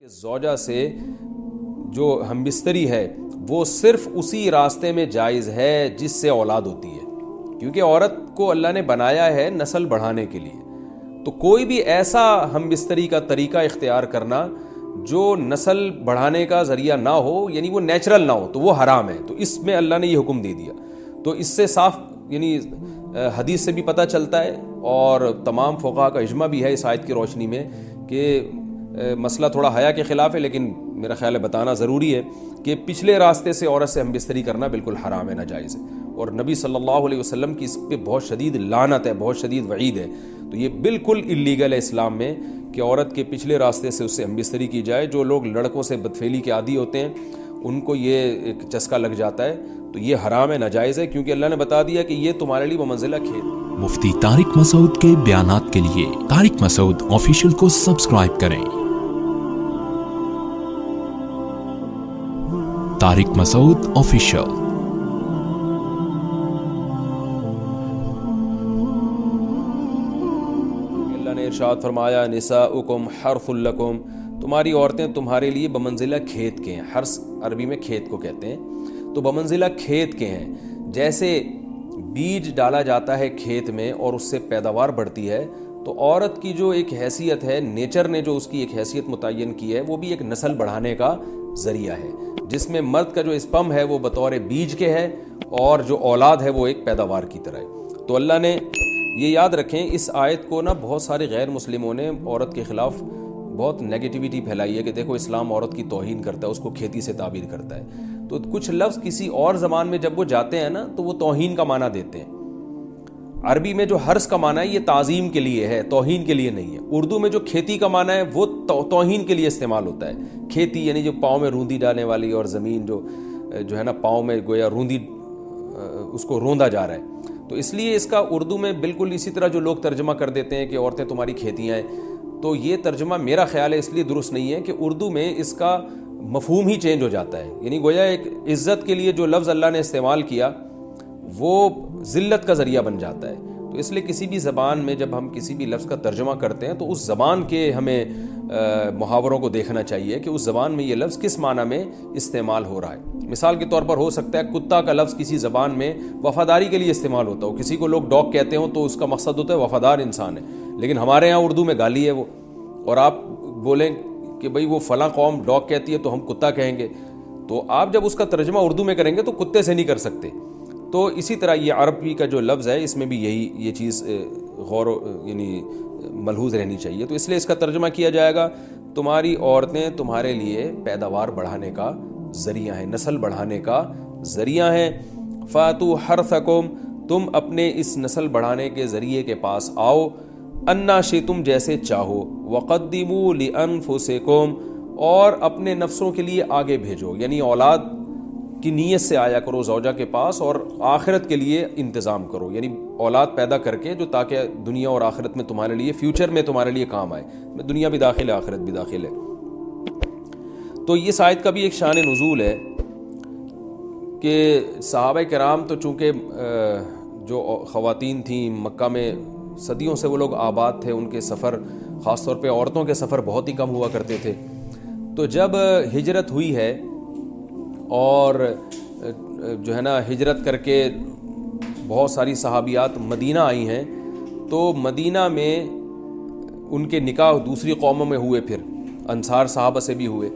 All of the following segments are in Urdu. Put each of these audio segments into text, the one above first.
کہ زوجہ سے جو ہم بستری ہے وہ صرف اسی راستے میں جائز ہے جس سے اولاد ہوتی ہے، کیونکہ عورت کو اللہ نے بنایا ہے نسل بڑھانے کے لیے. تو کوئی بھی ایسا ہم بستری کا طریقہ اختیار کرنا جو نسل بڑھانے کا ذریعہ نہ ہو، یعنی وہ نیچرل نہ ہو، تو وہ حرام ہے. تو اس میں اللہ نے یہ حکم دے دیا. تو اس سے صاف یعنی حدیث سے بھی پتہ چلتا ہے اور تمام فقہاء کا اجماع بھی ہے اس آیت کی روشنی میں کہ مسئلہ تھوڑا حیا کے خلاف ہے، لیکن میرا خیال ہے بتانا ضروری ہے کہ پچھلے راستے سے عورت سے ہم بستری کرنا بالکل حرام ہے، ناجائز ہے. اور نبی صلی اللہ علیہ وسلم کی اس پہ بہت شدید لعنت ہے، بہت شدید وعید ہے. تو یہ بالکل اللیگل ہے اسلام میں کہ عورت کے پچھلے راستے سے اس سے ہم بستری کی جائے. جو لوگ لڑکوں سے بدفعلی کے عادی ہوتے ہیں ان کو یہ ایک چسکا لگ جاتا ہے، تو یہ حرام ہے، ناجائز ہے، کیونکہ اللہ نے بتا دیا کہ یہ تمہارے لیے بمنزلہ کھیت. مفتی طارق مسعود کے بیانات کے لیے طارق مسعود آفیشیل کو سبسکرائب کریں. طارق مسعود آفیشیل. اللہ نے ارشاد فرمایا نساؤکم حرث لکم، تمہاری عورتیں تمہارے لیے بمنزلہ کھیت کے ہیں. حرث عربی میں کھیت کو کہتے ہیں. تو بمنزلہ کھیت کے ہیں. جیسے بیج ڈالا جاتا ہے کھیت میں اور اس سے پیداوار بڑھتی ہے، تو عورت کی جو ایک حیثیت ہے، نیچر نے جو اس کی ایک حیثیت متعین کی ہے، وہ بھی ایک نسل بڑھانے کا ذریعہ ہے، جس میں مرد کا جو اسپم ہے وہ بطور بیج کے ہے اور جو اولاد ہے وہ ایک پیداوار کی طرح ہے. تو اللہ نے یہ یاد رکھیں، اس آیت کو بہت سارے غیر مسلموں نے عورت کے خلاف بہت نیگیٹیوٹی پھیلائی ہے کہ دیکھو اسلام عورت کی توہین کرتا ہے، اس کو کھیتی سے تعبیر کرتا ہے. تو کچھ لفظ کسی اور زبان میں جب وہ جاتے ہیں تو وہ توہین کا معنی دیتے ہیں. عربی میں جو حرث کا معنی ہے یہ تعظیم کے لیے ہے، توہین کے لیے نہیں ہے. اردو میں جو کھیتی کا معنی ہے وہ توہین کے لیے استعمال ہوتا ہے. کھیتی یعنی جو پاؤں میں روندی ڈالنے والی، اور زمین جو ہے پاؤں میں گویا روندی، اس کو روندا جا رہا ہے. تو اس لیے اس کا اردو میں بالکل اسی طرح جو لوگ ترجمہ کر دیتے ہیں کہ عورتیں تمہاری کھیتیاں ہیں، تو یہ ترجمہ میرا خیال ہے اس لیے درست نہیں ہے کہ اردو میں اس کا مفہوم ہی چینج ہو جاتا ہے. یعنی گویا ایک عزت کے لیے جو لفظ اللہ نے استعمال کیا وہ ذلت کا ذریعہ بن جاتا ہے. تو اس لیے کسی بھی زبان میں جب ہم کسی بھی لفظ کا ترجمہ کرتے ہیں تو اس زبان کے ہمیں محاوروں کو دیکھنا چاہیے کہ اس زبان میں یہ لفظ کس معنی میں استعمال ہو رہا ہے. مثال کے طور پر ہو سکتا ہے کتا کا لفظ کسی زبان میں وفاداری کے لیے استعمال ہوتا ہو، کسی کو لوگ ڈاگ کہتے ہوں تو اس کا مقصد ہوتا ہے وفادار انسان ہے، لیکن ہمارے ہاں اردو میں گالی ہے وہ. اور آپ بولیں کہ بھئی وہ فلاں قوم ڈاگ کہتی ہے تو ہم کتا کہیں گے، تو آپ جب اس کا ترجمہ اردو میں کریں گے تو کتے سے نہیں کر سکتے. تو اسی طرح یہ عربی کا جو لفظ ہے اس میں بھی یہ چیز غور یعنی ملحوظ رہنی چاہیے. تو اس لیے اس کا ترجمہ کیا جائے گا تمہاری عورتیں تمہارے لیے پیداوار بڑھانے کا ذریعہ ہیں، نسل بڑھانے کا ذریعہ ہیں. فاتوا حرثکم، تم اپنے اس نسل بڑھانے کے ذریعے کے پاس آؤ، انا شئتم، جیسے چاہو، وقدموا لانفسکم، اور اپنے نفسوں کے لیے آگے بھیجو. یعنی اولاد کی نیت سے آیا کرو زوجہ کے پاس اور آخرت کے لیے انتظام کرو، یعنی اولاد پیدا کر کے جو تاکہ دنیا اور آخرت میں تمہارے لیے، فیوچر میں تمہارے لیے کام آئے. دنیا بھی داخل ہے، آخرت بھی داخل ہے. تو اس آیت کا بھی ایک شان نزول ہے کہ صحابہ کرام تو چونکہ جو خواتین تھیں مکہ میں صدیوں سے وہ لوگ آباد تھے، ان کے سفر خاص طور پہ عورتوں کے سفر بہت ہی کم ہوا کرتے تھے. تو جب ہجرت ہوئی ہے اور جو ہجرت کر کے بہت ساری صحابیات مدینہ آئی ہیں، تو مدینہ میں ان کے نکاح دوسری قوموں میں ہوئے، پھر انصار صحابہ سے بھی ہوئے.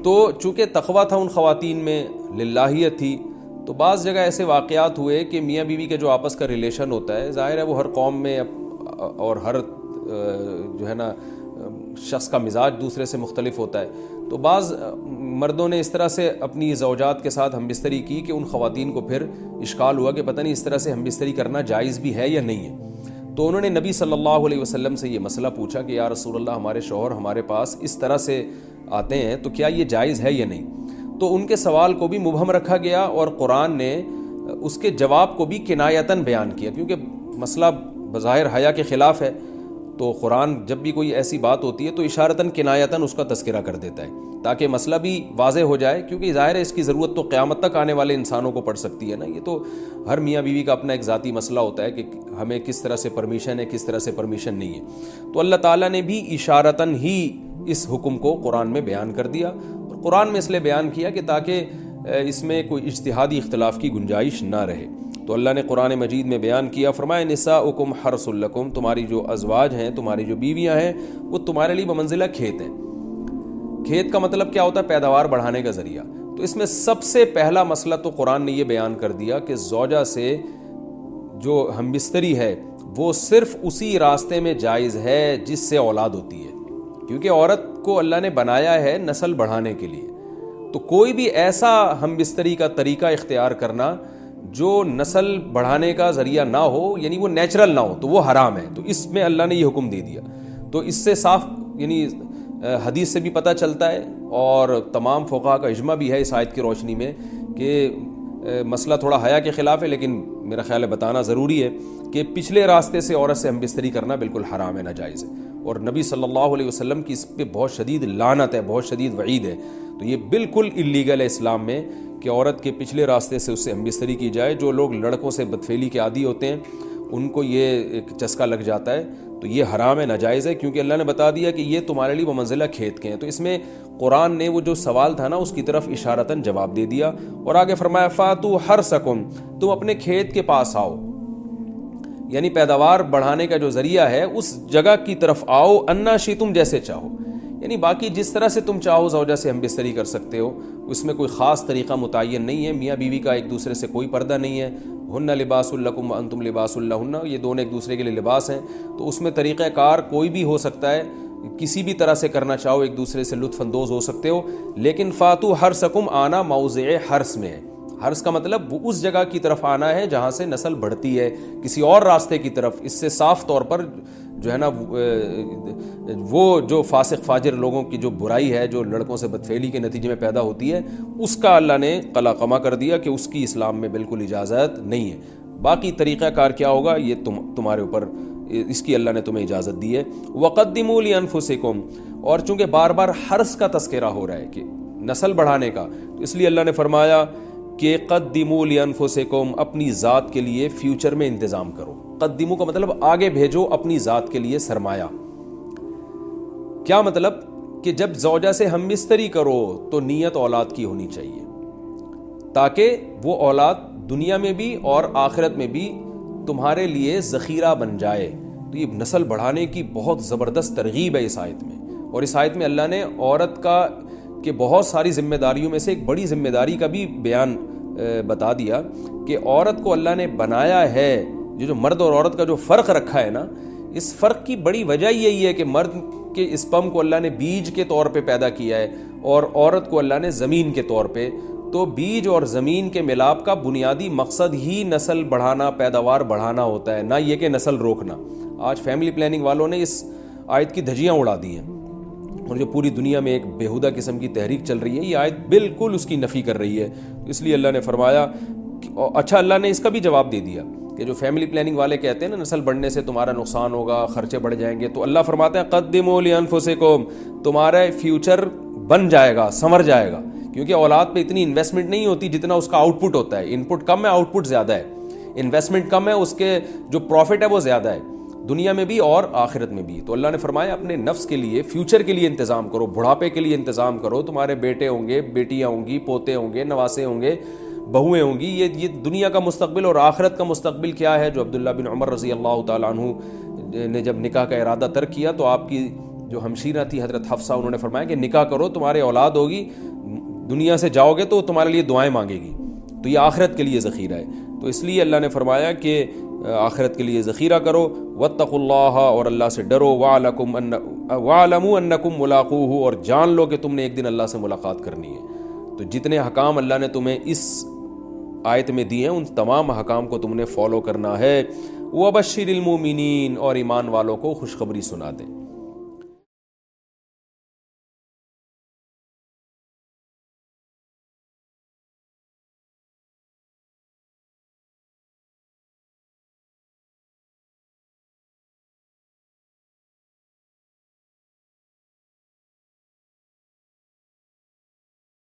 تو چونکہ تقویٰ تھا ان خواتین میں، للہیت تھی، تو بعض جگہ ایسے واقعات ہوئے کہ میاں بیوی کے جو آپس کا ریلیشن ہوتا ہے، ظاہر ہے وہ ہر قوم میں اور ہر شخص کا مزاج دوسرے سے مختلف ہوتا ہے. تو بعض مردوں نے اس طرح سے اپنی زوجات کے ساتھ ہم بستری کی کہ ان خواتین کو پھر اشکال ہوا کہ پتہ نہیں اس طرح سے ہم بستری کرنا جائز بھی ہے یا نہیں ہے. تو انہوں نے نبی صلی اللہ علیہ وسلم سے یہ مسئلہ پوچھا کہ یا رسول اللہ، ہمارے شوہر ہمارے پاس اس طرح سے آتے ہیں تو کیا یہ جائز ہے یا نہیں. تو ان کے سوال کو بھی مبہم رکھا گیا اور قرآن نے اس کے جواب کو بھی کنایتاً بیان کیا، کیونکہ مسئلہ بظاہر حیا کے خلاف ہے. تو قرآن جب بھی کوئی ایسی بات ہوتی ہے تو اشارتاً کنایتاً اس کا تذکرہ کر دیتا ہے تاکہ مسئلہ بھی واضح ہو جائے، کیونکہ ظاہر ہے اس کی ضرورت تو قیامت تک آنے والے انسانوں کو پڑ سکتی ہے نا. یہ تو ہر میاں بیوی کا اپنا ایک ذاتی مسئلہ ہوتا ہے کہ ہمیں کس طرح سے پرمیشن ہے، کس طرح سے پرمیشن نہیں ہے. تو اللہ تعالیٰ نے بھی اشارتاً ہی اس حکم کو قرآن میں بیان کر دیا، اور قرآن میں اس لیے بیان کیا کہ تاکہ اس میں کوئی اجتہادی اختلاف کی گنجائش نہ رہے۔ تو اللہ نے قرآن مجید میں بیان کیا، فرمایا نساؤکم حرث لکم، تمہاری جو ازواج ہیں، تمہاری جو بیویاں ہیں، وہ تمہارے لیے بمنزلہ کھیت ہیں۔ کھیت کا مطلب کیا ہوتا ہے؟ پیداوار بڑھانے کا ذریعہ۔ تو اس میں سب سے پہلا مسئلہ تو قرآن نے یہ بیان کر دیا کہ زوجہ سے جو ہم بستری ہے وہ صرف اسی راستے میں جائز ہے جس سے اولاد ہوتی ہے، کیونکہ عورت کو اللہ نے بنایا ہے نسل بڑھانے کے لیے۔ تو کوئی بھی ایسا ہم بستری کا طریقہ اختیار کرنا جو نسل بڑھانے کا ذریعہ نہ ہو، یعنی وہ نیچرل نہ ہو، تو وہ حرام ہے۔ تو اس میں اللہ نے یہ حکم دے دیا۔ تو اس سے صاف یعنی حدیث سے بھی پتہ چلتا ہے، اور تمام فقہاء کا اجماع بھی ہے اس آیت کی روشنی میں کہ مسئلہ تھوڑا حیا کے خلاف ہے، لیکن میرا خیال ہے بتانا ضروری ہے کہ پچھلے راستے سے عورت سے ہم بستری کرنا بالکل حرام ہے، ناجائز ہے، اور نبی صلی اللہ علیہ وسلم کی اس پہ بہت شدید لعنت ہے، بہت شدید وعید ہے۔ تو یہ بالکل اللیگل ہے اسلام میں کہ عورت کے پچھلے راستے سے اس سے ہم بستری کی جائے۔ جو لوگ لڑکوں سے بدفعلی کے عادی ہوتے ہیں ان کو یہ ایک چسکا لگ جاتا ہے، تو یہ حرام ہے، ناجائز ہے، کیونکہ اللہ نے بتا دیا کہ یہ تمہارے لیے بمنزلہ کھیت کے ہیں۔ تو اس میں قرآن نے وہ جو سوال تھا نا اس کی طرف اشارتاً جواب دے دیا، اور آگے فرمایا فاتو حرثکم، تم اپنے کھیت کے پاس آؤ، یعنی پیداوار بڑھانے کا جو ذریعہ ہے اس جگہ کی طرف آؤ، انا شئتم، جیسے چاہو، یعنی باقی جس طرح سے تم چاہو زوجہ سے ہم بستری کر سکتے ہو، اس میں کوئی خاص طریقہ متعین نہیں ہے۔ میاں بیوی کا ایک دوسرے سے کوئی پردہ نہیں ہے، ہن لباس لکم وانتم لباس لہن، یہ دونوں ایک دوسرے کے لیے لباس ہیں۔ تو اس میں طریقہ کار کوئی بھی ہو سکتا ہے، کسی بھی طرح سے کرنا چاہو ایک دوسرے سے لطف اندوز ہو سکتے ہو، لیکن فاتو حرثکم آنا موضع حرث میں ہے۔ حرث کا مطلب وہ اس جگہ کی طرف آنا ہے جہاں سے نسل بڑھتی ہے، کسی اور راستے کی طرف۔ اس سے صاف طور پر جو ہے نا وہ جو فاسق فاجر لوگوں کی جو برائی ہے، جو لڑکوں سے بدفعلی کے نتیجے میں پیدا ہوتی ہے، اس کا اللہ نے قلع قمع کر دیا کہ اس کی اسلام میں بالکل اجازت نہیں ہے۔ باقی طریقہ کار کیا ہوگا یہ تمہارے اوپر، اس کی اللہ نے تمہیں اجازت دی ہے۔ وَقَدِّمُوا لِأَنفُسِكُمْ، اور چونکہ بار بار حرث کا تذکرہ ہو رہا ہے کہ نسل بڑھانے کا، تو اس لیے اللہ نے فرمایا کہ قدموا لانفسکم، اپنی ذات کے لیے فیوچر میں انتظام کرو۔ قدموا کا مطلب آگے بھیجو اپنی ذات کے لیے سرمایہ۔ کیا مطلب؟ کہ جب زوجہ سے ہم بستری کرو تو نیت اولاد کی ہونی چاہیے، تاکہ وہ اولاد دنیا میں بھی اور آخرت میں بھی تمہارے لیے ذخیرہ بن جائے۔ تو یہ نسل بڑھانے کی بہت زبردست ترغیب ہے اس آیت میں، اور اس آیت میں اللہ نے عورت کا کہ بہت ساری ذمہ داریوں میں سے ایک بڑی ذمہ داری کا بھی بیان بتا دیا کہ عورت کو اللہ نے بنایا ہے، جو مرد اور عورت کا جو فرق رکھا ہے نا، اس فرق کی بڑی وجہ یہی ہے کہ مرد کے اسپم کو اللہ نے بیج کے طور پہ پیدا کیا ہے، اور عورت کو اللہ نے زمین کے طور پہ۔ تو بیج اور زمین کے ملاپ کا بنیادی مقصد ہی نسل بڑھانا، پیداوار بڑھانا ہوتا ہے، نہ یہ کہ نسل روکنا۔ آج فیملی پلاننگ والوں نے اس آیت کی دھجیاں اڑا دی ہیں، اور جو پوری دنیا میں ایک بیہودہ قسم کی تحریک چل رہی ہے، یہ آیت بالکل اس کی نفی کر رہی ہے۔ اس لیے اللہ نے فرمایا، اچھا اللہ نے اس کا بھی جواب دے دیا کہ جو فیملی پلاننگ والے کہتے ہیں نا نسل بڑھنے سے تمہارا نقصان ہوگا، خرچے بڑھ جائیں گے، تو اللہ فرماتا ہے قدموا لانفسکم، تمہارا فیوچر بن جائے گا، سنور جائے گا، کیونکہ اولاد پہ اتنی انویسٹمنٹ نہیں ہوتی جتنا اس کا آؤٹ پٹ ہوتا ہے۔ ان پٹ کم ہے، آؤٹ پٹ زیادہ ہے، انویسٹمنٹ کم ہے، اس کے جو پروفٹ ہے وہ زیادہ ہے، دنیا میں بھی اور آخرت میں بھی۔ تو اللہ نے فرمایا اپنے نفس کے لیے، فیوچر کے لیے انتظام کرو، بڑھاپے کے لیے انتظام کرو۔ تمہارے بیٹے ہوں گے، بیٹیاں ہوں گی، پوتے ہوں گے، نواسے ہوں گے، بہویں ہوں گی، یہ دنیا کا مستقبل اور آخرت کا مستقبل کیا ہے۔ جو عبداللہ بن عمر رضی اللہ تعالیٰ عنہ نے جب نکاح کا ارادہ ترک کیا تو آپ کی جو ہمشیرہ تھی حضرت حفصہ، انہوں نے فرمایا کہ نکاح کرو، تمہارے اولاد ہوگی، دنیا سے جاؤ گے تو تمہارے لیے دعائیں مانگے گی، تو یہ آخرت کے لیے ذخیرہ ہے۔ تو اس لیے اللہ نے فرمایا کہ آخرت کے لیے ذخیرہ کرو، واتقوا اللہ، اور اللہ سے ڈرو، واعلموا انکم ملاقوہ، اور جان لو کہ تم نے ایک دن اللہ سے ملاقات کرنی ہے۔ تو جتنے حکام اللہ نے تمہیں اس آیت میں دیے ہیں ان تمام حکام کو تم نے فالو کرنا ہے۔ وبشر المومنین، اور ایمان والوں کو خوشخبری سنا دیں۔